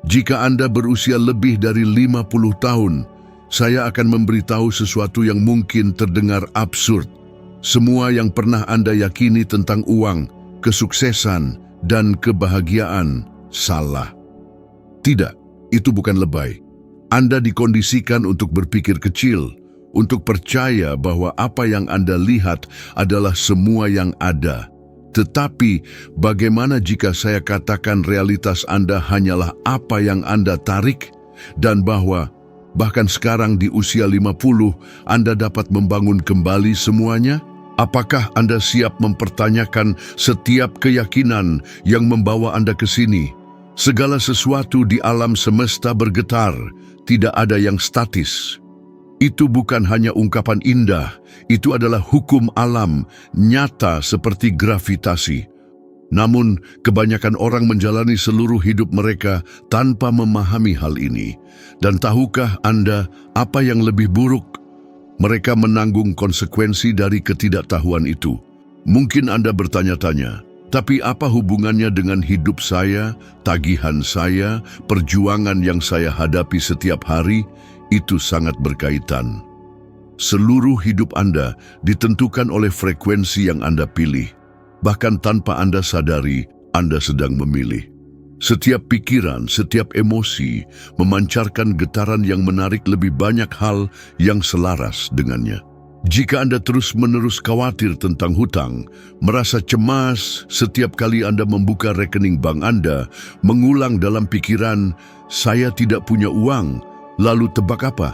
Jika Anda berusia lebih dari 50 tahun, saya akan memberitahu sesuatu yang mungkin terdengar absurd. Semua yang pernah Anda yakini tentang uang, kesuksesan, dan kebahagiaan salah. Tidak, itu bukan lebay. Anda dikondisikan untuk berpikir kecil, untuk percaya bahwa apa yang Anda lihat adalah semua yang ada. Tetapi, bagaimana jika saya katakan realitas Anda hanyalah apa yang Anda tarik, dan bahwa bahkan sekarang di usia 50, Anda dapat membangun kembali semuanya? Apakah Anda siap mempertanyakan setiap keyakinan yang membawa Anda ke sini? Segala sesuatu di alam semesta bergetar, tidak ada yang statis. Itu bukan hanya ungkapan indah, itu adalah hukum alam, nyata seperti gravitasi. Namun, kebanyakan orang menjalani seluruh hidup mereka tanpa memahami hal ini. Dan tahukah Anda apa yang lebih buruk? Mereka menanggung konsekuensi dari ketidaktahuan itu. Mungkin Anda bertanya-tanya, tapi apa hubungannya dengan hidup saya, tagihan saya, perjuangan yang saya hadapi setiap hari? Itu sangat berkaitan. Seluruh hidup Anda ditentukan oleh frekuensi yang Anda pilih. Bahkan tanpa Anda sadari, Anda sedang memilih. Setiap pikiran, setiap emosi memancarkan getaran yang menarik lebih banyak hal yang selaras dengannya. Jika Anda terus-menerus khawatir tentang hutang, merasa cemas setiap kali Anda membuka rekening bank Anda, mengulang dalam pikiran, "Saya tidak punya uang," lalu tebak apa?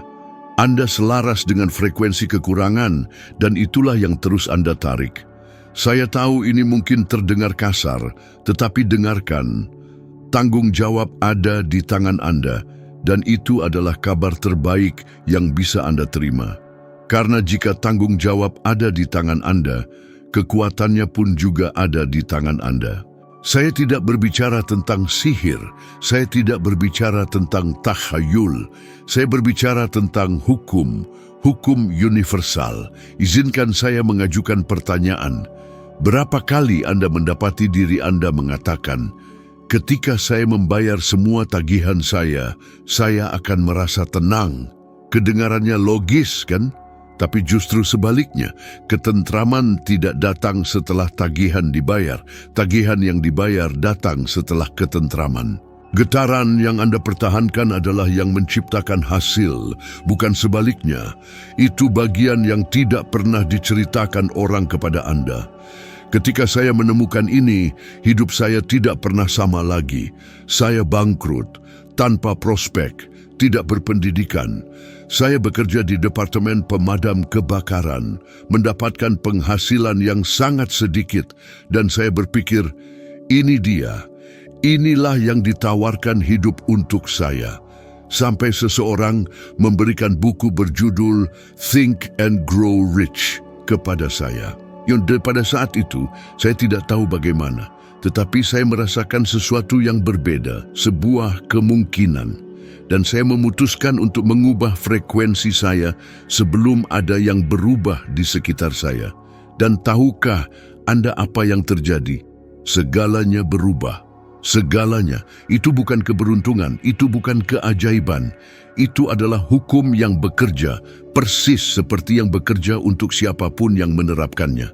Anda selaras dengan frekuensi kekurangan, dan itulah yang terus Anda tarik. Saya tahu ini mungkin terdengar kasar, tetapi dengarkan. Tanggung jawab ada di tangan Anda, dan itu adalah kabar terbaik yang bisa Anda terima. Karena jika tanggung jawab ada di tangan Anda, kekuatannya pun juga ada di tangan Anda. Saya tidak berbicara tentang sihir, saya tidak berbicara tentang takhayul, saya berbicara tentang hukum universal. Izinkan saya mengajukan pertanyaan. Berapa kali Anda mendapati diri Anda mengatakan, "Ketika saya membayar semua tagihan saya akan merasa tenang." Kedengarannya logis, kan? Tapi justru sebaliknya, ketentraman tidak datang setelah tagihan dibayar. Tagihan yang dibayar datang setelah ketentraman. Getaran yang Anda pertahankan adalah yang menciptakan hasil, bukan sebaliknya. Itu bagian yang tidak pernah diceritakan orang kepada Anda. Ketika saya menemukan ini, hidup saya tidak pernah sama lagi. Saya bangkrut, tanpa prospek, tidak berpendidikan. Saya bekerja di Departemen Pemadam Kebakaran, mendapatkan penghasilan yang sangat sedikit, dan saya berpikir, ini dia, inilah yang ditawarkan hidup untuk saya. Sampai seseorang memberikan buku berjudul Think and Grow Rich kepada saya. Yang pada saat itu, saya tidak tahu bagaimana, tetapi saya merasakan sesuatu yang berbeda, sebuah kemungkinan. Dan saya memutuskan untuk mengubah frekuensi saya sebelum ada yang berubah di sekitar saya. Dan tahukah Anda apa yang terjadi? Segalanya berubah. Segalanya. Itu bukan keberuntungan, itu bukan keajaiban. Itu adalah hukum yang bekerja, persis seperti yang bekerja untuk siapapun yang menerapkannya.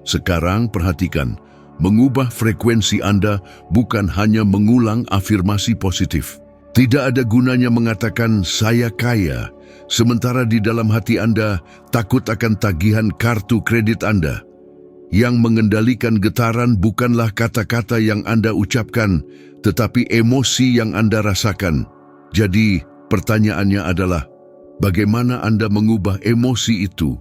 Sekarang perhatikan, mengubah frekuensi Anda bukan hanya mengulang afirmasi positif. Tidak ada gunanya mengatakan saya kaya, sementara di dalam hati Anda takut akan tagihan kartu kredit Anda. Yang mengendalikan getaran bukanlah kata-kata yang Anda ucapkan, tetapi emosi yang Anda rasakan. Jadi, pertanyaannya adalah, bagaimana Anda mengubah emosi itu?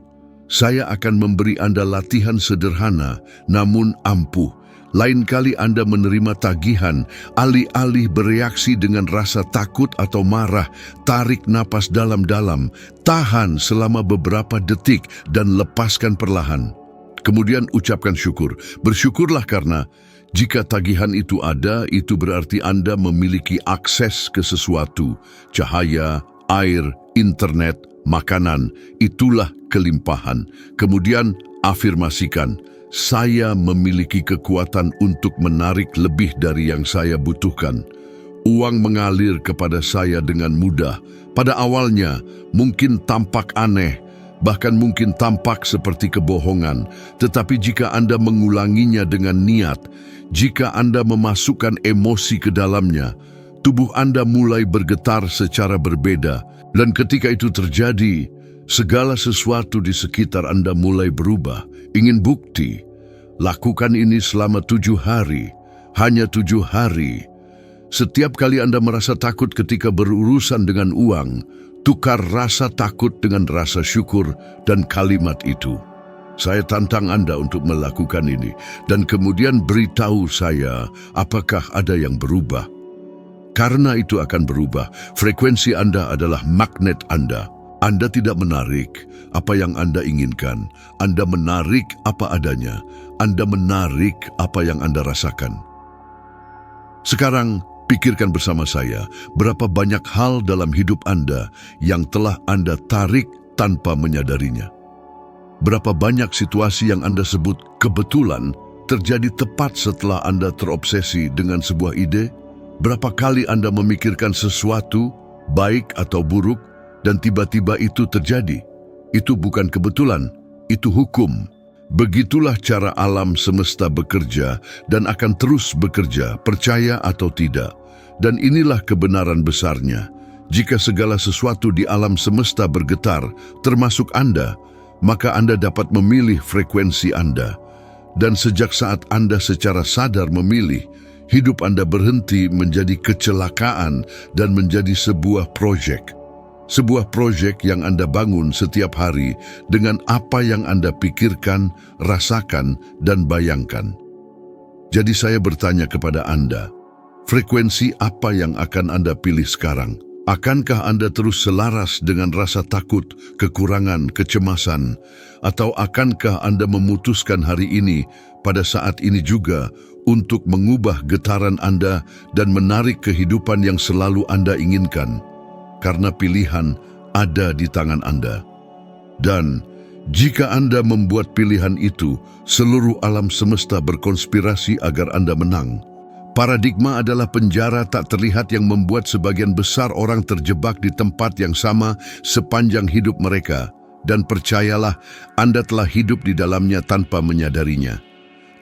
Saya akan memberi Anda latihan sederhana, namun ampuh. Lain kali Anda menerima tagihan, alih-alih bereaksi dengan rasa takut atau marah, tarik napas dalam-dalam, tahan selama beberapa detik dan lepaskan perlahan. Kemudian ucapkan syukur. Bersyukurlah karena jika tagihan itu ada, itu berarti Anda memiliki akses ke sesuatu, cahaya, air, internet, makanan. Itulah kelimpahan. Kemudian afirmasikan, saya memiliki kekuatan untuk menarik lebih dari yang saya butuhkan. Uang mengalir kepada saya dengan mudah. Pada awalnya mungkin tampak aneh, bahkan mungkin tampak seperti kebohongan. Tetapi jika Anda mengulanginya dengan niat, jika Anda memasukkan emosi ke dalamnya, tubuh Anda mulai bergetar secara berbeda. Dan ketika itu terjadi, segala sesuatu di sekitar Anda mulai berubah. Ingin bukti? Lakukan ini selama 7 hari. Hanya 7 hari. Setiap kali Anda merasa takut ketika berurusan dengan uang, tukar rasa takut dengan rasa syukur dan kalimat itu. Saya tantang Anda untuk melakukan ini dan kemudian beritahu saya apakah ada yang berubah. Karena itu akan berubah. Frekuensi Anda adalah magnet Anda. Anda tidak menarik apa yang Anda inginkan. Anda menarik apa adanya. Anda menarik apa yang Anda rasakan. Sekarang, pikirkan bersama saya, berapa banyak hal dalam hidup Anda yang telah Anda tarik tanpa menyadarinya. Berapa banyak situasi yang Anda sebut kebetulan terjadi tepat setelah Anda terobsesi dengan sebuah ide? Berapa kali Anda memikirkan sesuatu, baik atau buruk, dan tiba-tiba itu terjadi? Itu bukan kebetulan, itu hukum. Begitulah cara alam semesta bekerja dan akan terus bekerja, percaya atau tidak. Dan inilah kebenaran besarnya. Jika segala sesuatu di alam semesta bergetar, termasuk Anda, maka Anda dapat memilih frekuensi Anda. Dan sejak saat Anda secara sadar memilih, hidup Anda berhenti menjadi kecelakaan dan menjadi sebuah proyek. Sebuah proyek yang Anda bangun setiap hari dengan apa yang Anda pikirkan, rasakan, dan bayangkan. Jadi saya bertanya kepada Anda, frekuensi apa yang akan Anda pilih sekarang? Akankah Anda terus selaras dengan rasa takut, kekurangan, kecemasan? Atau akankah Anda memutuskan hari ini, pada saat ini juga, untuk mengubah getaran Anda dan menarik kehidupan yang selalu Anda inginkan? Karena pilihan ada di tangan Anda. Dan jika Anda membuat pilihan itu, seluruh alam semesta berkonspirasi agar Anda menang. Paradigma adalah penjara tak terlihat yang membuat sebagian besar orang terjebak di tempat yang sama sepanjang hidup mereka. Dan percayalah, Anda telah hidup di dalamnya tanpa menyadarinya.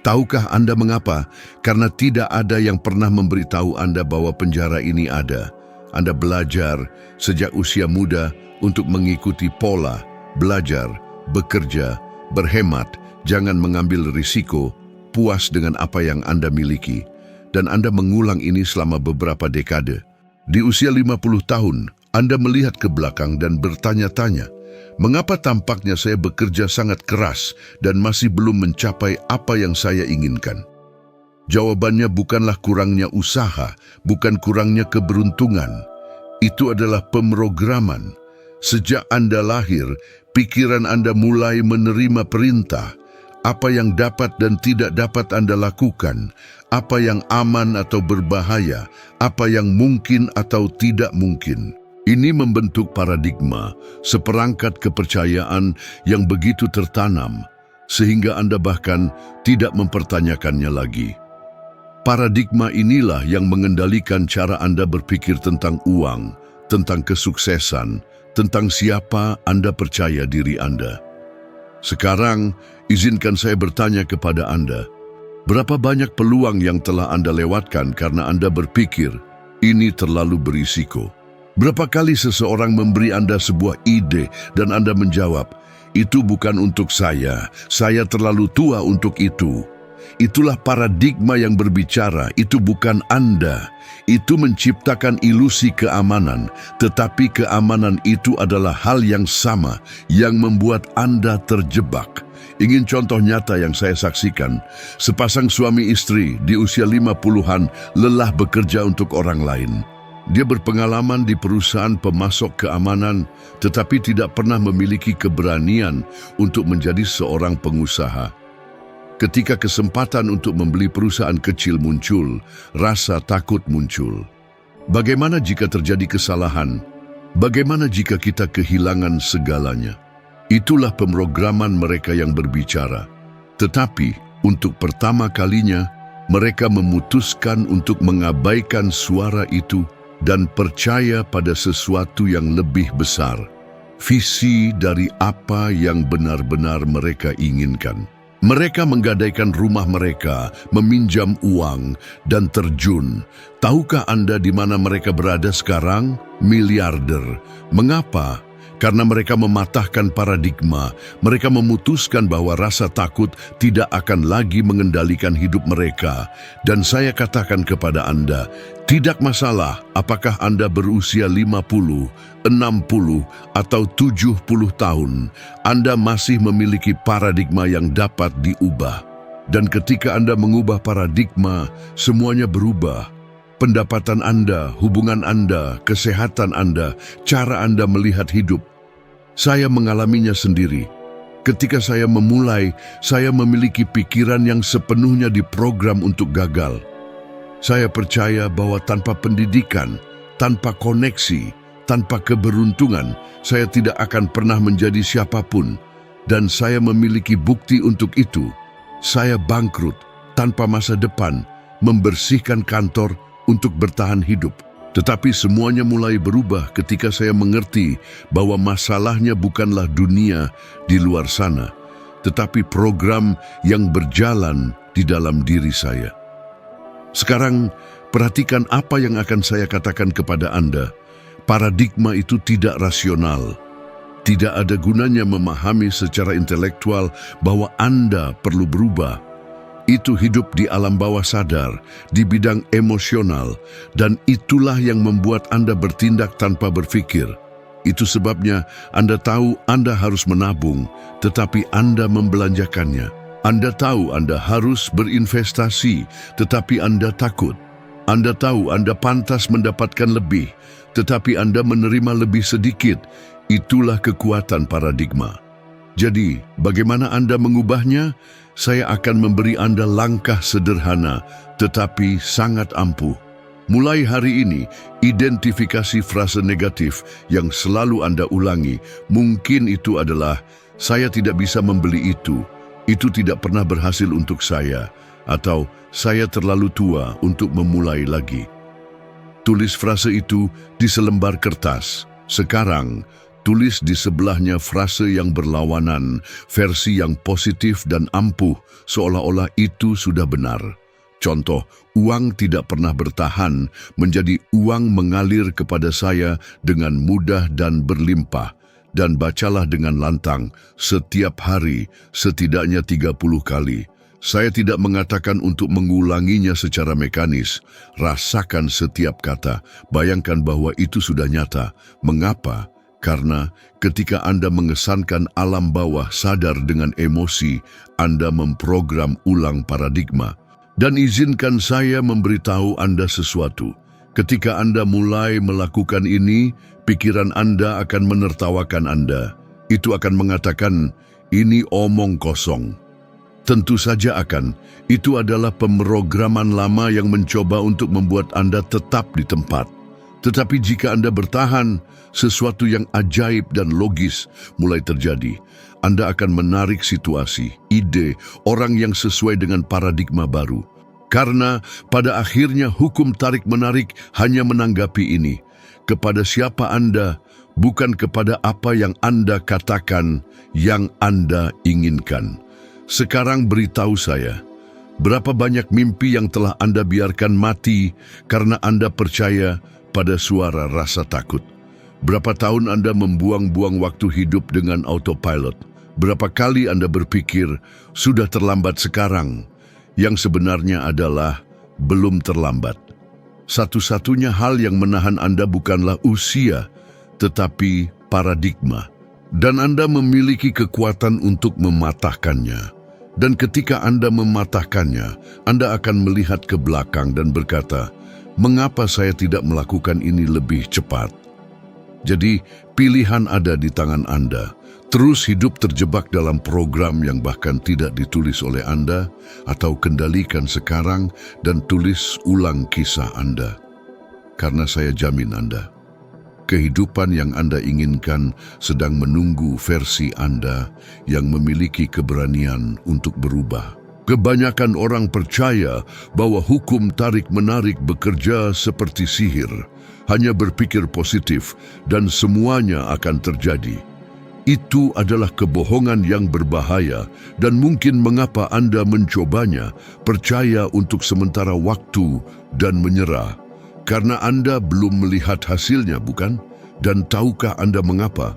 Tahukah Anda mengapa? Karena tidak ada yang pernah memberitahu Anda bahwa penjara ini ada. Anda belajar sejak usia muda untuk mengikuti pola, belajar, bekerja, berhemat, jangan mengambil risiko, puas dengan apa yang Anda miliki. Dan Anda mengulang ini selama beberapa dekade. Di usia 50 tahun, Anda melihat ke belakang dan bertanya-tanya, mengapa tampaknya saya bekerja sangat keras dan masih belum mencapai apa yang saya inginkan? Jawabannya bukanlah kurangnya usaha, bukan kurangnya keberuntungan. Itu adalah pemrograman. Sejak Anda lahir, pikiran Anda mulai menerima perintah. Apa yang dapat dan tidak dapat Anda lakukan, apa yang aman atau berbahaya, apa yang mungkin atau tidak mungkin. Ini membentuk paradigma, seperangkat kepercayaan yang begitu tertanam, sehingga Anda bahkan tidak mempertanyakannya lagi. Paradigma inilah yang mengendalikan cara Anda berpikir tentang uang, tentang kesuksesan, tentang siapa Anda percaya diri Anda. Sekarang, izinkan saya bertanya kepada Anda, berapa banyak peluang yang telah Anda lewatkan karena Anda berpikir, ini terlalu berisiko? Berapa kali seseorang memberi Anda sebuah ide dan Anda menjawab, itu bukan untuk saya terlalu tua untuk itu. Itulah paradigma yang berbicara, itu bukan Anda. Itu menciptakan ilusi keamanan, tetapi keamanan itu adalah hal yang sama yang membuat Anda terjebak. Ingin contoh nyata yang saya saksikan, sepasang suami istri di usia 50-an lelah bekerja untuk orang lain. Dia berpengalaman di perusahaan pemasok keamanan, tetapi tidak pernah memiliki keberanian untuk menjadi seorang pengusaha. Ketika kesempatan untuk membeli perusahaan kecil muncul, rasa takut muncul. Bagaimana jika terjadi kesalahan? Bagaimana jika kita kehilangan segalanya? Itulah pemrograman mereka yang berbicara. Tetapi, untuk pertama kalinya, Mereka memutuskan untuk mengabaikan suara itu dan percaya pada sesuatu yang lebih besar, visi dari apa yang benar-benar mereka inginkan. Mereka menggadaikan rumah mereka, meminjam uang, dan terjun. Tahukah Anda di mana mereka berada sekarang? Miliarder. Mengapa? Karena mereka mematahkan paradigma. Mereka memutuskan bahwa rasa takut tidak akan lagi mengendalikan hidup mereka. Dan saya katakan kepada Anda, tidak masalah apakah Anda berusia 50, 60, atau 70 tahun, Anda masih memiliki paradigma yang dapat diubah. Dan ketika Anda mengubah paradigma, semuanya berubah. Pendapatan Anda, hubungan Anda, kesehatan Anda, cara Anda melihat hidup. Saya mengalaminya sendiri. Ketika saya memulai, saya memiliki pikiran yang sepenuhnya diprogram untuk gagal. Saya percaya bahwa tanpa pendidikan, tanpa koneksi, tanpa keberuntungan, saya tidak akan pernah menjadi siapapun. Dan saya memiliki bukti untuk itu. Saya bangkrut, tanpa masa depan, membersihkan kantor untuk bertahan hidup. Tetapi semuanya mulai berubah ketika saya mengerti bahwa masalahnya bukanlah dunia di luar sana, tetapi program yang berjalan di dalam diri saya. Sekarang, perhatikan apa yang akan saya katakan kepada Anda. Paradigma itu tidak rasional. Tidak ada gunanya memahami secara intelektual bahwa Anda perlu berubah. Itu hidup di alam bawah sadar, di bidang emosional, dan itulah yang membuat Anda bertindak tanpa berpikir. Itu sebabnya Anda tahu Anda harus menabung, tetapi Anda membelanjakannya. Anda tahu Anda harus berinvestasi, tetapi Anda takut. Anda tahu Anda pantas mendapatkan lebih, tetapi Anda menerima lebih sedikit. Itulah kekuatan paradigma. Jadi, bagaimana Anda mengubahnya? Saya akan memberi Anda langkah sederhana, tetapi sangat ampuh. Mulai hari ini, identifikasi frase negatif yang selalu Anda ulangi. Mungkin itu adalah, saya tidak bisa membeli itu tidak pernah berhasil untuk saya, atau saya terlalu tua untuk memulai lagi. Tulis frase itu di selembar kertas. Sekarang, tulis di sebelahnya frase yang berlawanan, versi yang positif dan ampuh, seolah-olah itu sudah benar. Contoh, uang tidak pernah bertahan, menjadi uang mengalir kepada saya dengan mudah dan berlimpah. Dan bacalah dengan lantang, setiap hari, setidaknya 30 kali. Saya tidak mengatakan untuk mengulanginya secara mekanis. Rasakan setiap kata, bayangkan bahwa itu sudah nyata. Mengapa? Karena ketika Anda mengesankan alam bawah sadar dengan emosi, Anda memprogram ulang paradigma. Dan izinkan saya memberitahu Anda sesuatu. Ketika Anda mulai melakukan ini, pikiran Anda akan menertawakan Anda. Itu akan mengatakan, ini omong kosong. Tentu saja akan. Itu adalah pemrograman lama yang mencoba untuk membuat Anda tetap di tempat. Tetapi jika Anda bertahan, sesuatu yang ajaib dan logis mulai terjadi. Anda akan menarik situasi, ide, orang yang sesuai dengan paradigma baru. Karena pada akhirnya hukum tarik-menarik hanya menanggapi ini. Kepada siapa Anda, bukan kepada apa yang Anda katakan, yang Anda inginkan. Sekarang beritahu saya, berapa banyak mimpi yang telah Anda biarkan mati karena Anda percaya pada suara rasa takut? Berapa tahun Anda membuang-buang waktu hidup dengan autopilot? Berapa kali Anda berpikir, sudah terlambat sekarang? Yang sebenarnya adalah belum terlambat. Satu-satunya hal yang menahan Anda bukanlah usia, tetapi paradigma. Dan Anda memiliki kekuatan untuk mematahkannya. Dan ketika Anda mematahkannya, Anda akan melihat ke belakang dan berkata, mengapa saya tidak melakukan ini lebih cepat? Jadi, pilihan ada di tangan Anda. Terus hidup terjebak dalam program yang bahkan tidak ditulis oleh Anda, atau kendalikan sekarang dan tulis ulang kisah Anda. Karena saya jamin Anda, kehidupan yang Anda inginkan sedang menunggu versi Anda yang memiliki keberanian untuk berubah. Kebanyakan orang percaya bahwa hukum tarik-menarik bekerja seperti sihir, hanya berpikir positif dan semuanya akan terjadi. Itu adalah kebohongan yang berbahaya dan mungkin mengapa Anda mencobanya, percaya untuk sementara waktu dan menyerah. Karena Anda belum melihat hasilnya, bukan? Dan tahukah Anda mengapa?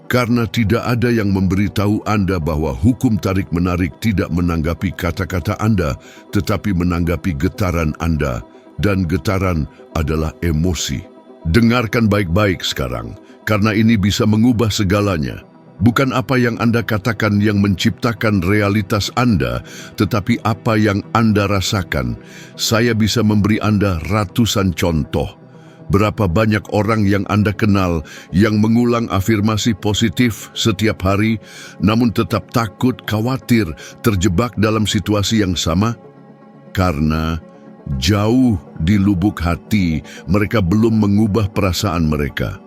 Karena tidak ada yang memberitahu Anda bahwa hukum tarik-menarik tidak menanggapi kata-kata Anda, tetapi menanggapi getaran Anda, dan getaran adalah emosi. Dengarkan baik-baik sekarang, karena ini bisa mengubah segalanya. Bukan apa yang Anda katakan yang menciptakan realitas Anda, tetapi apa yang Anda rasakan. Saya bisa memberi Anda ratusan contoh. Berapa banyak orang yang Anda kenal yang mengulang afirmasi positif setiap hari, namun tetap takut, khawatir, terjebak dalam situasi yang sama? Karena jauh di lubuk hati, mereka belum mengubah perasaan mereka.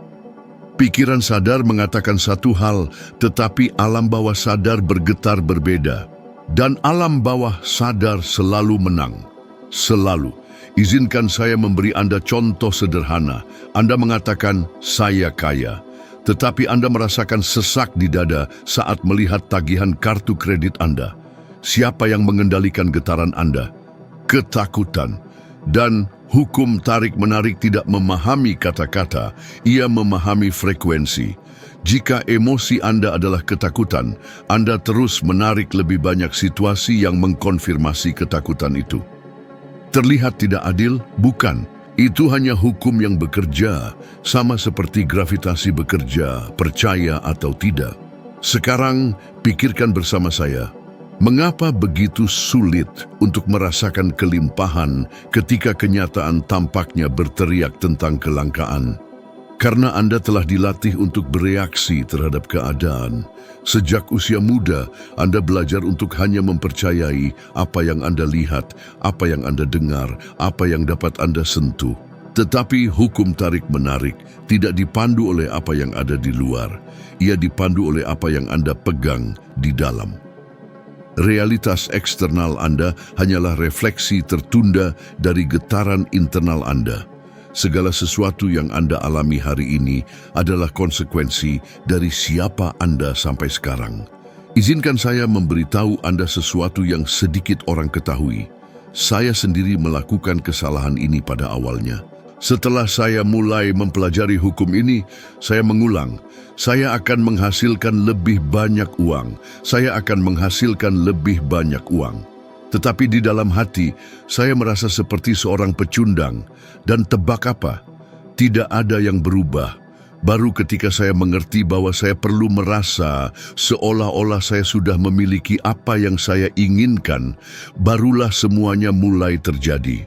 Pikiran sadar mengatakan satu hal, tetapi alam bawah sadar bergetar berbeda. Dan alam bawah sadar selalu menang. Selalu. Izinkan saya memberi Anda contoh sederhana. Anda mengatakan, saya kaya. Tetapi Anda merasakan sesak di dada saat melihat tagihan kartu kredit Anda. Siapa yang mengendalikan getaran Anda? Ketakutan. Dan hukum tarik-menarik tidak memahami kata-kata, ia memahami frekuensi. Jika emosi Anda adalah ketakutan, Anda terus menarik lebih banyak situasi yang mengkonfirmasi ketakutan itu. Terlihat tidak adil? Bukan. Itu hanya hukum yang bekerja, sama seperti gravitasi bekerja, percaya atau tidak. Sekarang, pikirkan bersama saya. Mengapa begitu sulit untuk merasakan kelimpahan ketika kenyataan tampaknya berteriak tentang kelangkaan? Karena Anda telah dilatih untuk bereaksi terhadap keadaan. Sejak usia muda, Anda belajar untuk hanya mempercayai apa yang Anda lihat, apa yang Anda dengar, apa yang dapat Anda sentuh. Tetapi hukum tarik-menarik tidak dipandu oleh apa yang ada di luar. Ia dipandu oleh apa yang Anda pegang di dalam. Realitas eksternal Anda hanyalah refleksi tertunda dari getaran internal Anda. Segala sesuatu yang Anda alami hari ini adalah konsekuensi dari siapa Anda sampai sekarang. Izinkan saya memberitahu Anda sesuatu yang sedikit orang ketahui. Saya sendiri melakukan kesalahan ini pada awalnya. Setelah saya mulai mempelajari hukum ini, saya mengulang. Saya akan menghasilkan lebih banyak uang. Saya akan menghasilkan lebih banyak uang. Tetapi di dalam hati, saya merasa seperti seorang pecundang. Dan tebak apa? Tidak ada yang berubah. Baru ketika saya mengerti bahwa saya perlu merasa seolah-olah saya sudah memiliki apa yang saya inginkan, barulah semuanya mulai terjadi.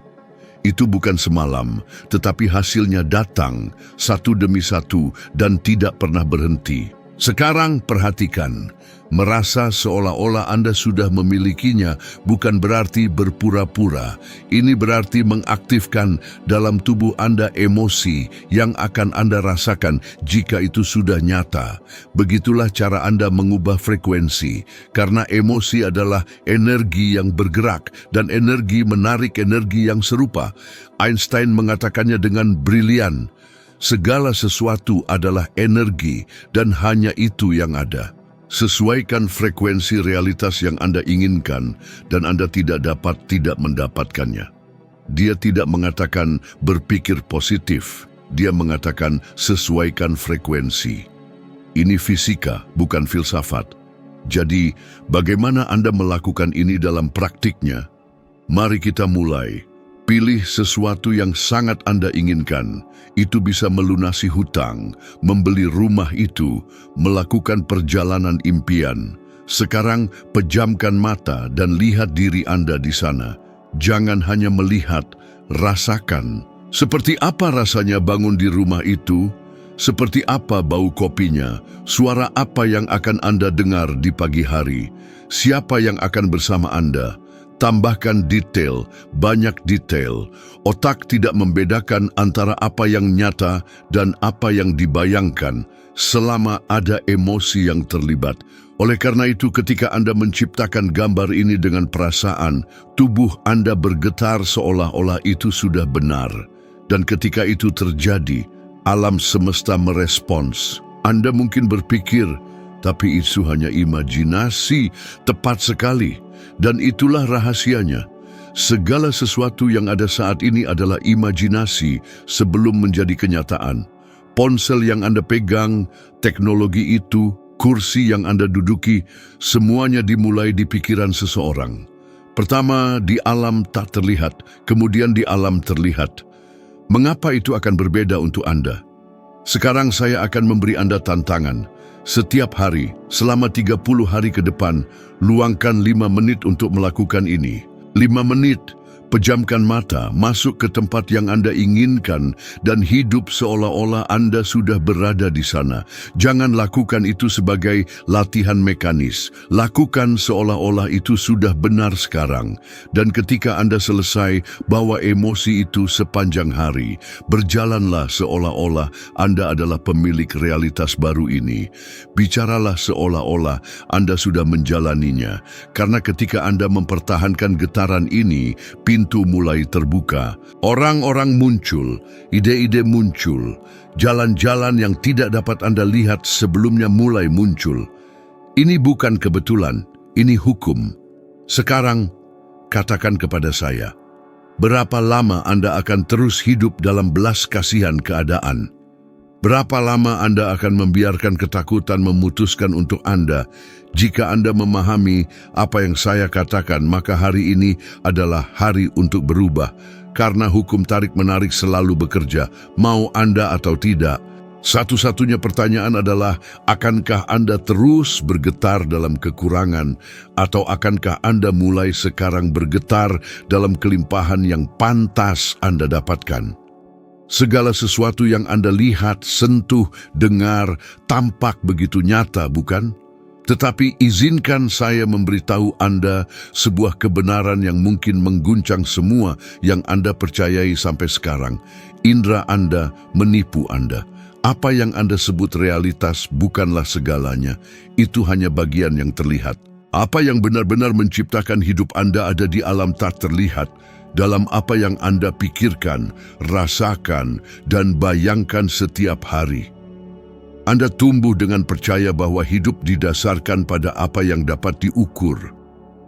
Itu bukan semalam, tetapi hasilnya datang satu demi satu dan tidak pernah berhenti. Sekarang perhatikan, merasa seolah-olah Anda sudah memilikinya bukan berarti berpura-pura. Ini berarti mengaktifkan dalam tubuh Anda emosi yang akan Anda rasakan jika itu sudah nyata. Begitulah cara Anda mengubah frekuensi, karena emosi adalah energi yang bergerak dan energi menarik energi yang serupa. Einstein mengatakannya dengan brilian. Segala sesuatu adalah energi dan hanya itu yang ada. Sesuaikan frekuensi realitas yang Anda inginkan dan Anda tidak dapat tidak mendapatkannya. Dia tidak mengatakan berpikir positif. Dia mengatakan sesuaikan frekuensi. Ini fisika, bukan filsafat. Jadi, bagaimana Anda melakukan ini dalam praktiknya? Mari kita mulai. Pilih sesuatu yang sangat Anda inginkan. Itu bisa melunasi hutang, membeli rumah itu, melakukan perjalanan impian. Sekarang pejamkan mata dan lihat diri Anda di sana. Jangan hanya melihat, rasakan. Seperti apa rasanya bangun di rumah itu? Seperti apa bau kopinya? Suara apa yang akan Anda dengar di pagi hari? Siapa yang akan bersama Anda? Tambahkan detail, banyak detail. Otak tidak membedakan antara apa yang nyata dan apa yang dibayangkan selama ada emosi yang terlibat. Oleh karena itu, ketika Anda menciptakan gambar ini dengan perasaan, tubuh Anda bergetar seolah-olah itu sudah benar. Dan ketika itu terjadi, alam semesta merespons. Anda mungkin berpikir, tapi itu hanya imajinasi. Tepat sekali. Dan itulah rahasianya. Segala sesuatu yang ada saat ini adalah imajinasi sebelum menjadi kenyataan. Ponsel yang Anda pegang, teknologi itu, kursi yang Anda duduki, semuanya dimulai di pikiran seseorang. Pertama di alam tak terlihat, kemudian di alam terlihat. Mengapa itu akan berbeda untuk Anda? Sekarang saya akan memberi Anda tantangan. Setiap hari, selama 30 hari ke depan, luangkan 5 menit untuk melakukan ini. 5 menit, pejamkan mata, masuk ke tempat yang Anda inginkan, dan hidup seolah-olah Anda sudah berada di sana. Jangan lakukan itu sebagai latihan mekanis. Lakukan seolah-olah itu sudah benar sekarang. Dan ketika Anda selesai, bawa emosi itu sepanjang hari. Berjalanlah seolah-olah Anda adalah pemilik realitas baru ini. Bicaralah seolah-olah Anda sudah menjalaninya. Karena ketika Anda mempertahankan getaran ini, pintu mulai terbuka. Orang-orang muncul, ide-ide muncul, jalan-jalan yang tidak dapat Anda lihat sebelumnya mulai muncul. Ini bukan kebetulan, ini hukum. Sekarang, katakan kepada saya, berapa lama Anda akan terus hidup dalam belas kasihan keadaan? Berapa lama Anda akan membiarkan ketakutan memutuskan untuk Anda? Jika Anda memahami apa yang saya katakan, maka hari ini adalah hari untuk berubah. Karena hukum tarik-menarik selalu bekerja, mau Anda atau tidak. Satu-satunya pertanyaan adalah, akankah Anda terus bergetar dalam kekurangan? Atau akankah Anda mulai sekarang bergetar dalam kelimpahan yang pantas Anda dapatkan? Segala sesuatu yang Anda lihat, sentuh, dengar, tampak begitu nyata, bukan? Tetapi izinkan saya memberitahu Anda sebuah kebenaran yang mungkin mengguncang semua yang Anda percayai sampai sekarang. Indra Anda menipu Anda. Apa yang Anda sebut realitas bukanlah segalanya. Itu hanya bagian yang terlihat. Apa yang benar-benar menciptakan hidup Anda ada di alam tak terlihat. Dalam apa yang Anda pikirkan, rasakan, dan bayangkan setiap hari. Anda tumbuh dengan percaya bahwa hidup didasarkan pada apa yang dapat diukur.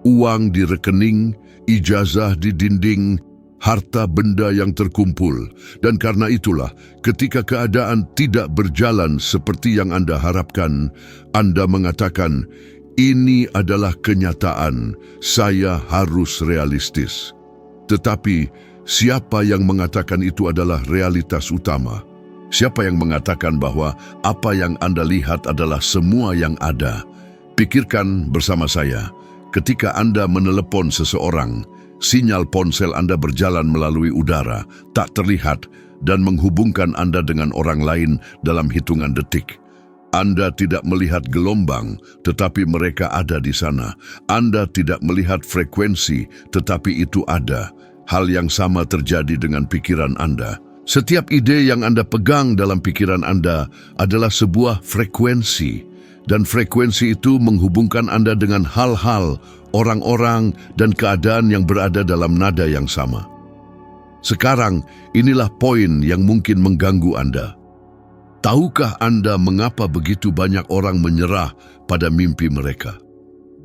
Uang di rekening, ijazah di dinding, harta benda yang terkumpul. Dan karena itulah, ketika keadaan tidak berjalan seperti yang Anda harapkan, Anda mengatakan, ini adalah kenyataan, saya harus realistis. Tetapi, siapa yang mengatakan itu adalah realitas utama? Siapa yang mengatakan bahwa apa yang Anda lihat adalah semua yang ada? Pikirkan bersama saya, ketika Anda menelepon seseorang, sinyal ponsel Anda berjalan melalui udara, tak terlihat, dan menghubungkan Anda dengan orang lain dalam hitungan detik. Anda tidak melihat gelombang, tetapi mereka ada di sana. Anda tidak melihat frekuensi, tetapi itu ada. Hal yang sama terjadi dengan pikiran Anda. Setiap ide yang Anda pegang dalam pikiran Anda adalah sebuah frekuensi. Dan frekuensi itu menghubungkan Anda dengan hal-hal, orang-orang, dan keadaan yang berada dalam nada yang sama. Sekarang, inilah poin yang mungkin mengganggu Anda. Tahukah Anda mengapa begitu banyak orang menyerah pada mimpi mereka?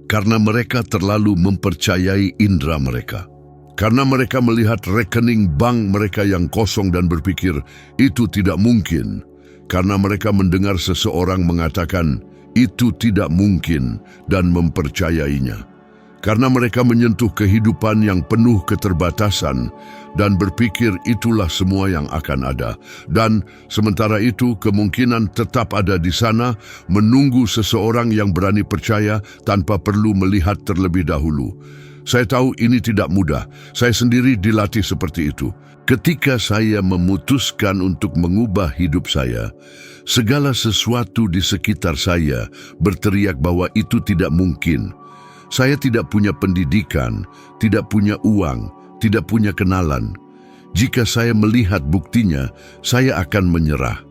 Karena mereka terlalu mempercayai indera mereka. Karena mereka melihat rekening bank mereka yang kosong dan berpikir, itu tidak mungkin. Karena mereka mendengar seseorang mengatakan, itu tidak mungkin, dan mempercayainya. Karena mereka menyentuh kehidupan yang penuh keterbatasan dan berpikir itulah semua yang akan ada. Dan sementara itu kemungkinan tetap ada di sana menunggu seseorang yang berani percaya tanpa perlu melihat terlebih dahulu. Saya tahu ini tidak mudah. Saya sendiri dilatih seperti itu. Ketika saya memutuskan untuk mengubah hidup saya, segala sesuatu di sekitar saya berteriak bahwa itu tidak mungkin. Saya tidak punya pendidikan, tidak punya uang, tidak punya kenalan. Jika saya melihat buktinya, saya akan menyerah.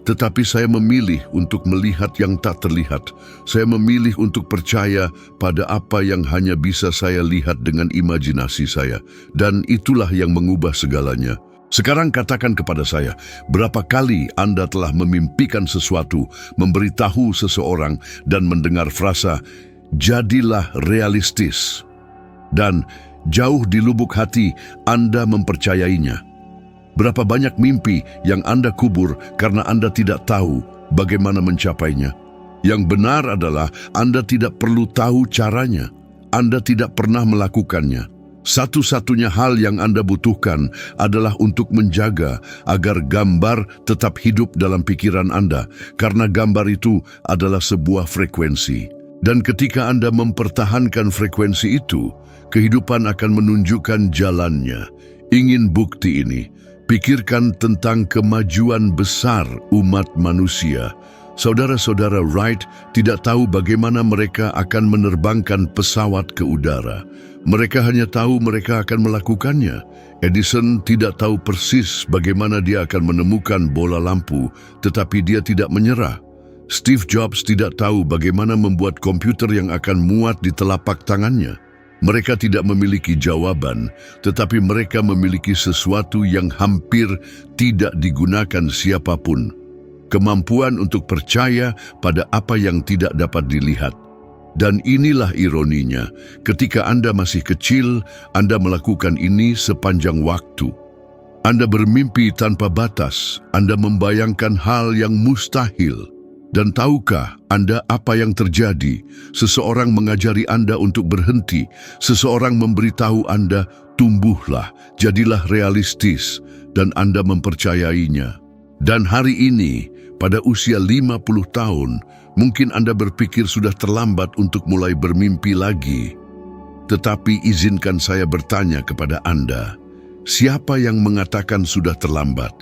Tetapi saya memilih untuk melihat yang tak terlihat. Saya memilih untuk percaya pada apa yang hanya bisa saya lihat dengan imajinasi saya. Dan itulah yang mengubah segalanya. Sekarang katakan kepada saya, berapa kali Anda telah memimpikan sesuatu, memberitahu seseorang, dan mendengar frasa, jadilah realistis. Dan jauh di lubuk hati, Anda mempercayainya. Berapa banyak mimpi yang Anda kubur karena Anda tidak tahu bagaimana mencapainya. Yang benar adalah Anda tidak perlu tahu caranya. Anda tidak pernah melakukannya. Satu-satunya hal yang Anda butuhkan adalah untuk menjaga agar gambar tetap hidup dalam pikiran Anda, karena gambar itu adalah sebuah frekuensi. Dan ketika Anda mempertahankan frekuensi itu, kehidupan akan menunjukkan jalannya. Ingin bukti ini? Pikirkan tentang kemajuan besar umat manusia. Saudara-saudara Wright tidak tahu bagaimana mereka akan menerbangkan pesawat ke udara. Mereka hanya tahu mereka akan melakukannya. Edison tidak tahu persis bagaimana dia akan menemukan bola lampu, tetapi dia tidak menyerah. Steve Jobs tidak tahu bagaimana membuat komputer yang akan muat di telapak tangannya. Mereka tidak memiliki jawaban, tetapi mereka memiliki sesuatu yang hampir tidak digunakan siapapun. Kemampuan untuk percaya pada apa yang tidak dapat dilihat. Dan inilah ironinya, ketika Anda masih kecil, Anda melakukan ini sepanjang waktu. Anda bermimpi tanpa batas, Anda membayangkan hal yang mustahil. Dan tahukah Anda apa yang terjadi? Seseorang mengajari Anda untuk berhenti. Seseorang memberitahu Anda, tumbuhlah, jadilah realistis. Dan Anda mempercayainya. Dan hari ini, pada usia 50 tahun, mungkin Anda berpikir sudah terlambat untuk mulai bermimpi lagi. Tetapi izinkan saya bertanya kepada Anda, siapa yang mengatakan sudah terlambat?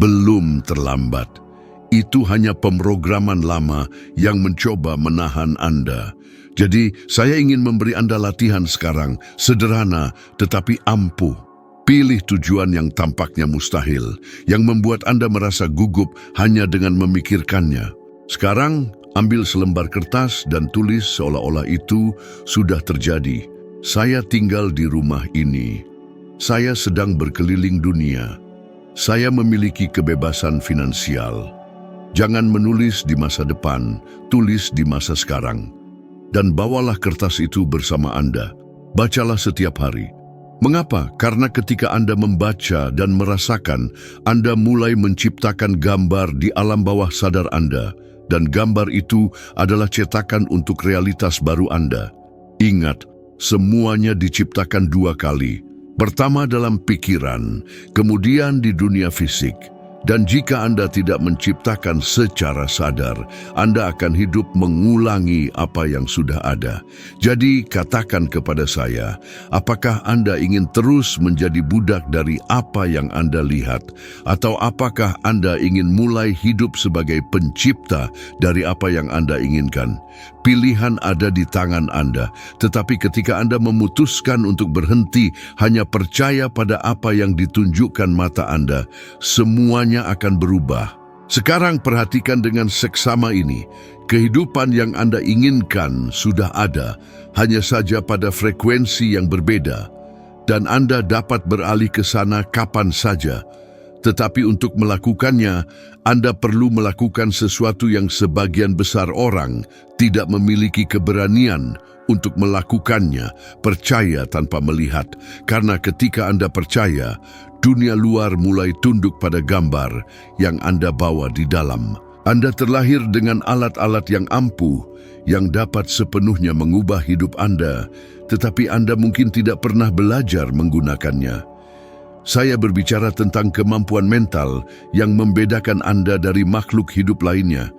Belum terlambat. Itu hanya pemrograman lama yang mencoba menahan Anda. Jadi, saya ingin memberi Anda latihan sekarang, sederhana tetapi ampuh. Pilih tujuan yang tampaknya mustahil, yang membuat Anda merasa gugup hanya dengan memikirkannya. Sekarang, ambil selembar kertas dan tulis seolah-olah itu sudah terjadi. Saya tinggal di rumah ini. Saya sedang berkeliling dunia. Saya memiliki kebebasan finansial. Jangan menulis di masa depan, tulis di masa sekarang. Dan bawalah kertas itu bersama Anda. Bacalah setiap hari. Mengapa? Karena ketika Anda membaca dan merasakan, Anda mulai menciptakan gambar di alam bawah sadar Anda. Dan gambar itu adalah cetakan untuk realitas baru Anda. Ingat, semuanya diciptakan 2 kali. Pertama dalam pikiran, kemudian di dunia fisik. Dan jika Anda tidak menciptakan secara sadar, Anda akan hidup mengulangi apa yang sudah ada. Jadi katakan kepada saya, apakah Anda ingin terus menjadi budak dari apa yang Anda lihat? Atau apakah Anda ingin mulai hidup sebagai pencipta dari apa yang Anda inginkan? Pilihan ada di tangan Anda, tetapi ketika Anda memutuskan untuk berhenti hanya percaya pada apa yang ditunjukkan mata Anda, semuanya akan berubah. Sekarang perhatikan dengan seksama ini. Kehidupan yang Anda inginkan sudah ada, hanya saja pada frekuensi yang berbeda. Dan Anda dapat beralih ke sana kapan saja. Tetapi untuk melakukannya, Anda perlu melakukan sesuatu yang sebagian besar orang tidak memiliki keberanian untuk melakukannya, percaya tanpa melihat. Karena ketika Anda percaya, dunia luar mulai tunduk pada gambar yang Anda bawa di dalam. Anda terlahir dengan alat-alat yang ampuh, yang dapat sepenuhnya mengubah hidup Anda, tetapi Anda mungkin tidak pernah belajar menggunakannya. Saya berbicara tentang kemampuan mental yang membedakan Anda dari makhluk hidup lainnya.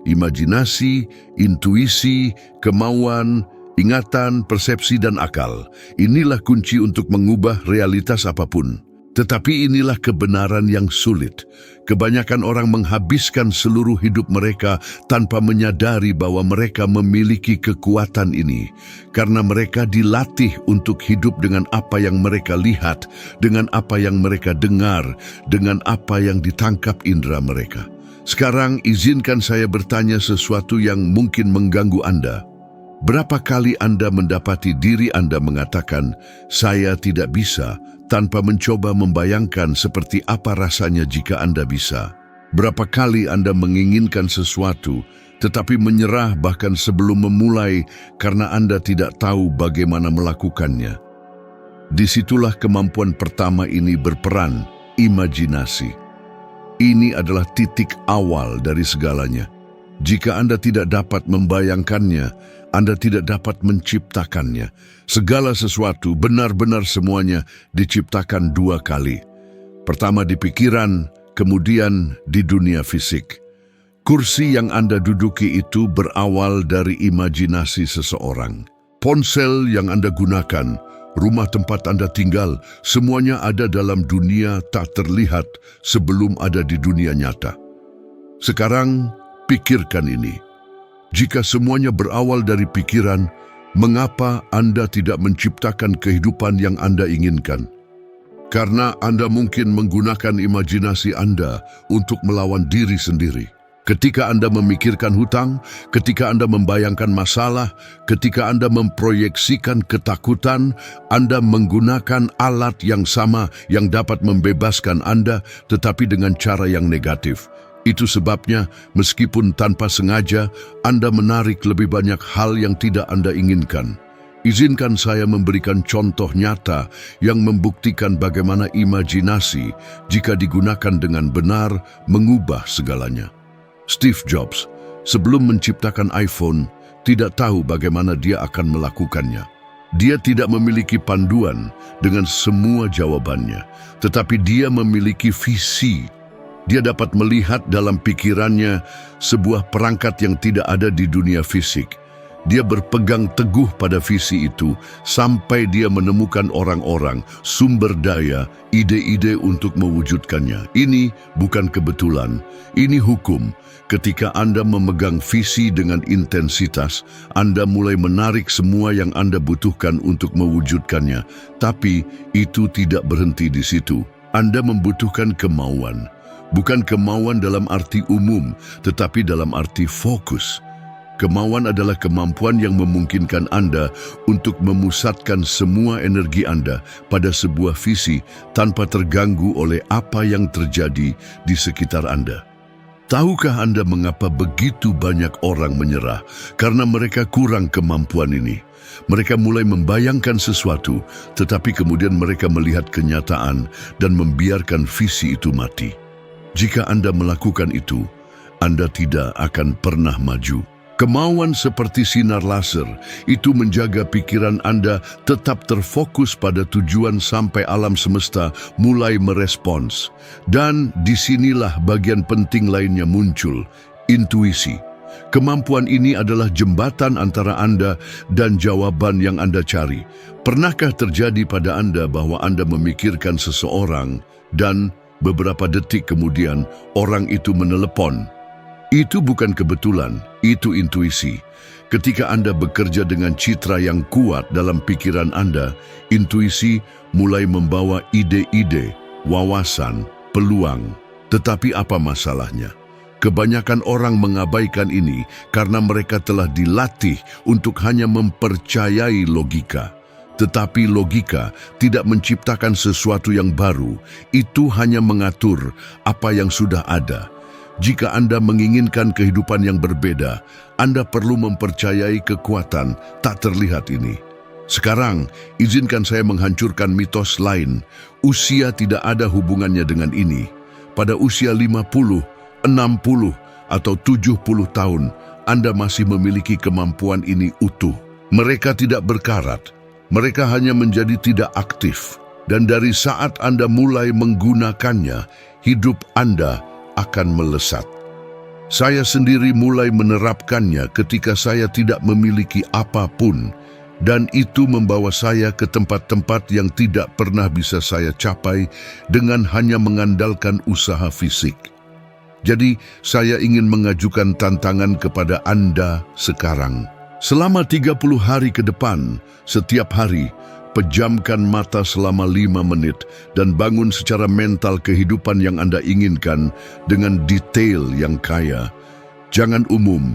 Imajinasi, intuisi, kemauan, ingatan, persepsi, dan akal. Inilah kunci untuk mengubah realitas apapun. Tetapi inilah kebenaran yang sulit. Kebanyakan orang menghabiskan seluruh hidup mereka tanpa menyadari bahwa mereka memiliki kekuatan ini. Karena mereka dilatih untuk hidup dengan apa yang mereka lihat, dengan apa yang mereka dengar, dengan apa yang ditangkap indera mereka. Sekarang izinkan saya bertanya sesuatu yang mungkin mengganggu Anda. Berapa kali Anda mendapati diri Anda mengatakan, "Saya tidak bisa," tanpa mencoba membayangkan seperti apa rasanya jika Anda bisa? Berapa kali Anda menginginkan sesuatu, tetapi menyerah bahkan sebelum memulai karena Anda tidak tahu bagaimana melakukannya? Disitulah kemampuan pertama ini berperan, imajinasi. Ini adalah titik awal dari segalanya. Jika Anda tidak dapat membayangkannya, Anda tidak dapat menciptakannya. Segala sesuatu, benar-benar semuanya, diciptakan dua kali. Pertama di pikiran, kemudian di dunia fisik. Kursi yang Anda duduki itu berawal dari imajinasi seseorang. Ponsel yang Anda gunakan, rumah tempat Anda tinggal, semuanya ada dalam dunia tak terlihat sebelum ada di dunia nyata. Sekarang, pikirkan ini. Jika semuanya berawal dari pikiran, mengapa Anda tidak menciptakan kehidupan yang Anda inginkan? Karena Anda mungkin menggunakan imajinasi Anda untuk melawan diri sendiri. Ketika Anda memikirkan hutang, ketika Anda membayangkan masalah, ketika Anda memproyeksikan ketakutan, Anda menggunakan alat yang sama yang dapat membebaskan Anda, tetapi dengan cara yang negatif. Itu sebabnya, meskipun tanpa sengaja, Anda menarik lebih banyak hal yang tidak Anda inginkan. Izinkan saya memberikan contoh nyata yang membuktikan bagaimana imajinasi, jika digunakan dengan benar, mengubah segalanya. Steve Jobs, sebelum menciptakan iPhone, tidak tahu bagaimana dia akan melakukannya. Dia tidak memiliki panduan dengan semua jawabannya, tetapi dia memiliki visi. Dia dapat melihat dalam pikirannya sebuah perangkat yang tidak ada di dunia fisik. Dia berpegang teguh pada visi itu sampai dia menemukan orang-orang, sumber daya, ide-ide untuk mewujudkannya. Ini bukan kebetulan, ini hukum. Ketika Anda memegang visi dengan intensitas, Anda mulai menarik semua yang Anda butuhkan untuk mewujudkannya. Tapi itu tidak berhenti di situ. Anda membutuhkan kemauan. Bukan kemauan dalam arti umum, tetapi dalam arti fokus. Kemauan adalah kemampuan yang memungkinkan Anda untuk memusatkan semua energi Anda pada sebuah visi tanpa terganggu oleh apa yang terjadi di sekitar Anda. Tahukah Anda mengapa begitu banyak orang menyerah? Karena mereka kurang kemampuan ini. Mereka mulai membayangkan sesuatu, tetapi kemudian mereka melihat kenyataan dan membiarkan visi itu mati. Jika Anda melakukan itu, Anda tidak akan pernah maju. Kemauan seperti sinar laser itu menjaga pikiran Anda tetap terfokus pada tujuan sampai alam semesta mulai merespons. Dan disinilah bagian penting lainnya muncul, intuisi. Kemampuan ini adalah jembatan antara Anda dan jawaban yang Anda cari. Pernahkah terjadi pada Anda bahwa Anda memikirkan seseorang dan beberapa detik kemudian orang itu menelepon? Itu bukan kebetulan, itu intuisi. Ketika Anda bekerja dengan citra yang kuat dalam pikiran Anda, intuisi mulai membawa ide-ide, wawasan, peluang. Tetapi apa masalahnya? Kebanyakan orang mengabaikan ini karena mereka telah dilatih untuk hanya mempercayai logika. Tetapi logika tidak menciptakan sesuatu yang baru, itu hanya mengatur apa yang sudah ada. Jika Anda menginginkan kehidupan yang berbeda, Anda perlu mempercayai kekuatan tak terlihat ini. Sekarang, izinkan saya menghancurkan mitos lain. Usia tidak ada hubungannya dengan ini. Pada usia 50, 60, atau 70 tahun, Anda masih memiliki kemampuan ini utuh. Mereka tidak berkarat, mereka hanya menjadi tidak aktif. Dan dari saat Anda mulai menggunakannya, hidup Anda akan melesat. Saya sendiri mulai menerapkannya ketika saya tidak memiliki apapun. Dan itu membawa saya ke tempat-tempat yang tidak pernah bisa saya capai dengan hanya mengandalkan usaha fisik. Jadi, saya ingin mengajukan tantangan kepada Anda sekarang. Selama 30 hari ke depan, setiap hari, pejamkan mata selama 5 menit dan bangun secara mental kehidupan yang Anda inginkan dengan detail yang kaya. Jangan umum.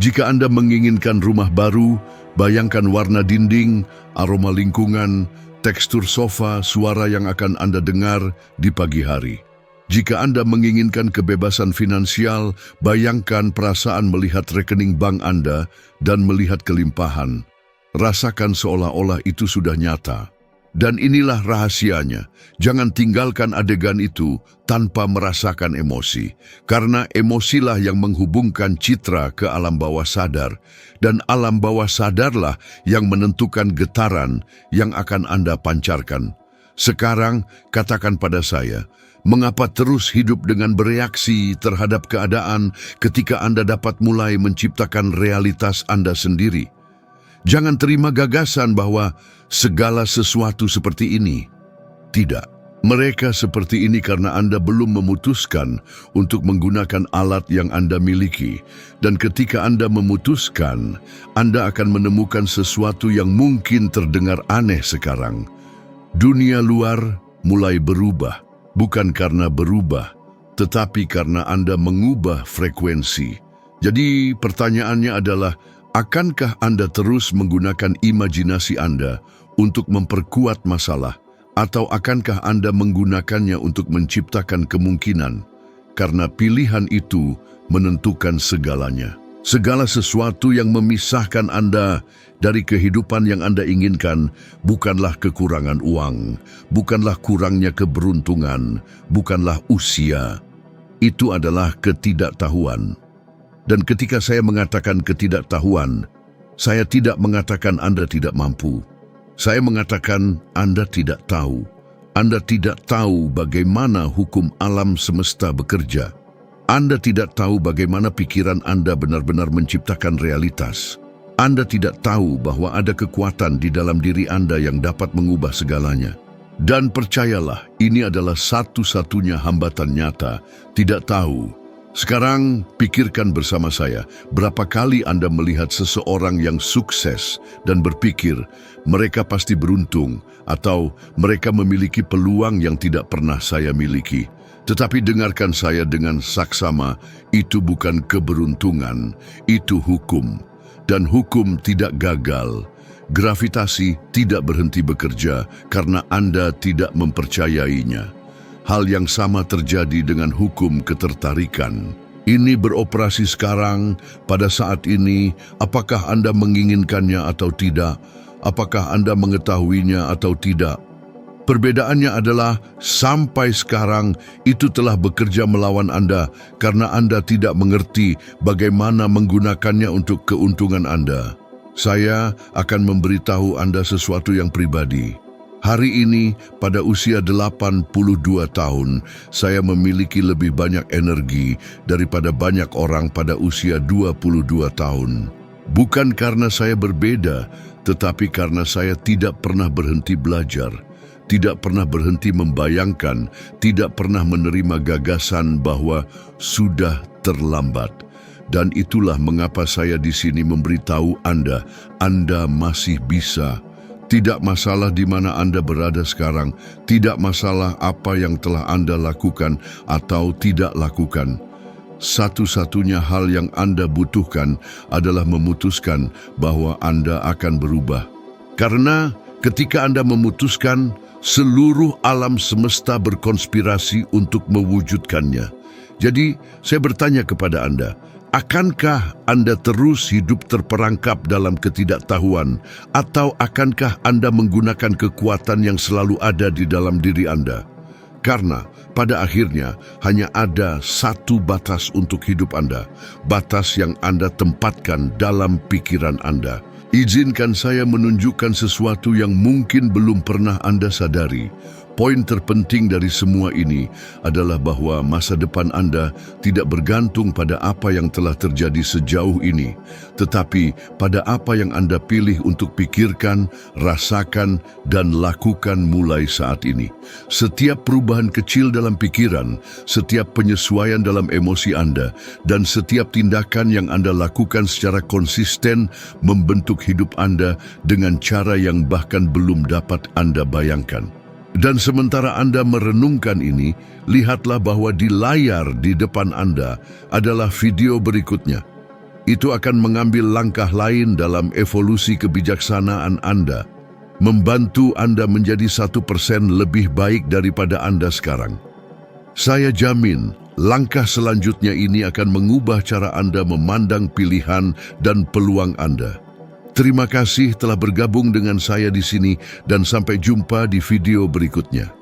Jika Anda menginginkan rumah baru, bayangkan warna dinding, aroma lingkungan, tekstur sofa, suara yang akan Anda dengar di pagi hari. Jika Anda menginginkan kebebasan finansial, bayangkan perasaan melihat rekening bank Anda dan melihat kelimpahan. Rasakan seolah-olah itu sudah nyata. Dan inilah rahasianya. Jangan tinggalkan adegan itu tanpa merasakan emosi. Karena emosilah yang menghubungkan citra ke alam bawah sadar. Dan alam bawah sadarlah yang menentukan getaran yang akan Anda pancarkan. Sekarang, katakan pada saya, mengapa terus hidup dengan bereaksi terhadap keadaan ketika Anda dapat mulai menciptakan realitas Anda sendiri? Jangan terima gagasan bahwa segala sesuatu seperti ini. Tidak. Mereka seperti ini karena Anda belum memutuskan untuk menggunakan alat yang Anda miliki. Dan ketika Anda memutuskan, Anda akan menemukan sesuatu yang mungkin terdengar aneh sekarang. Dunia luar mulai berubah, bukan karena berubah, tetapi karena Anda mengubah frekuensi. Jadi pertanyaannya adalah, akankah Anda terus menggunakan imajinasi Anda untuk memperkuat masalah, atau akankah Anda menggunakannya untuk menciptakan kemungkinan? Karena pilihan itu menentukan segalanya. Segala sesuatu yang memisahkan Anda dari kehidupan yang Anda inginkan bukanlah kekurangan uang, bukanlah kurangnya keberuntungan, bukanlah usia. Itu adalah ketidaktahuan. Dan ketika saya mengatakan ketidaktahuan, saya tidak mengatakan Anda tidak mampu. Saya mengatakan Anda tidak tahu. Anda tidak tahu bagaimana hukum alam semesta bekerja. Anda tidak tahu bagaimana pikiran Anda benar-benar menciptakan realitas. Anda tidak tahu bahwa ada kekuatan di dalam diri Anda yang dapat mengubah segalanya. Dan percayalah, ini adalah satu-satunya hambatan nyata, tidak tahu. Sekarang, pikirkan bersama saya, berapa kali Anda melihat seseorang yang sukses dan berpikir, mereka pasti beruntung, atau mereka memiliki peluang yang tidak pernah saya miliki. Tetapi dengarkan saya dengan saksama, itu bukan keberuntungan, itu hukum. Dan hukum tidak gagal. Gravitasi tidak berhenti bekerja karena Anda tidak mempercayainya. Hal yang sama terjadi dengan hukum ketertarikan. Ini beroperasi sekarang, pada saat ini, apakah Anda menginginkannya atau tidak? Apakah Anda mengetahuinya atau tidak? Perbedaannya adalah, sampai sekarang, itu telah bekerja melawan Anda karena Anda tidak mengerti bagaimana menggunakannya untuk keuntungan Anda. Saya akan memberitahu Anda sesuatu yang pribadi. Hari ini, pada usia 82 tahun, saya memiliki lebih banyak energi daripada banyak orang pada usia 22 tahun. Bukan karena saya berbeda, tetapi karena saya tidak pernah berhenti belajar, tidak pernah berhenti membayangkan, tidak pernah menerima gagasan bahwa sudah terlambat. Dan itulah mengapa saya di sini memberitahu Anda, Anda masih bisa. Tidak masalah di mana Anda berada sekarang, tidak masalah apa yang telah Anda lakukan atau tidak lakukan. Satu-satunya hal yang Anda butuhkan adalah memutuskan bahwa Anda akan berubah. Karena ketika Anda memutuskan, seluruh alam semesta berkonspirasi untuk mewujudkannya. Jadi, saya bertanya kepada Anda, akankah Anda terus hidup terperangkap dalam ketidaktahuan, atau akankah Anda menggunakan kekuatan yang selalu ada di dalam diri Anda? Karena pada akhirnya hanya ada satu batas untuk hidup Anda, batas yang Anda tempatkan dalam pikiran Anda. Izinkan saya menunjukkan sesuatu yang mungkin belum pernah Anda sadari, Poin terpenting dari semua ini adalah bahwa masa depan Anda tidak bergantung pada apa yang telah terjadi sejauh ini, tetapi pada apa yang Anda pilih untuk pikirkan, rasakan, dan lakukan mulai saat ini. Setiap perubahan kecil dalam pikiran, setiap penyesuaian dalam emosi Anda, dan setiap tindakan yang Anda lakukan secara konsisten membentuk hidup Anda dengan cara yang bahkan belum dapat Anda bayangkan. Dan sementara Anda merenungkan ini, lihatlah bahwa di layar di depan Anda adalah video berikutnya. Itu akan mengambil langkah lain dalam evolusi kebijaksanaan Anda, membantu Anda menjadi 1% lebih baik daripada Anda sekarang. Saya jamin, langkah selanjutnya ini akan mengubah cara Anda memandang pilihan dan peluang Anda. Terima kasih telah bergabung dengan saya di sini dan sampai jumpa di video berikutnya.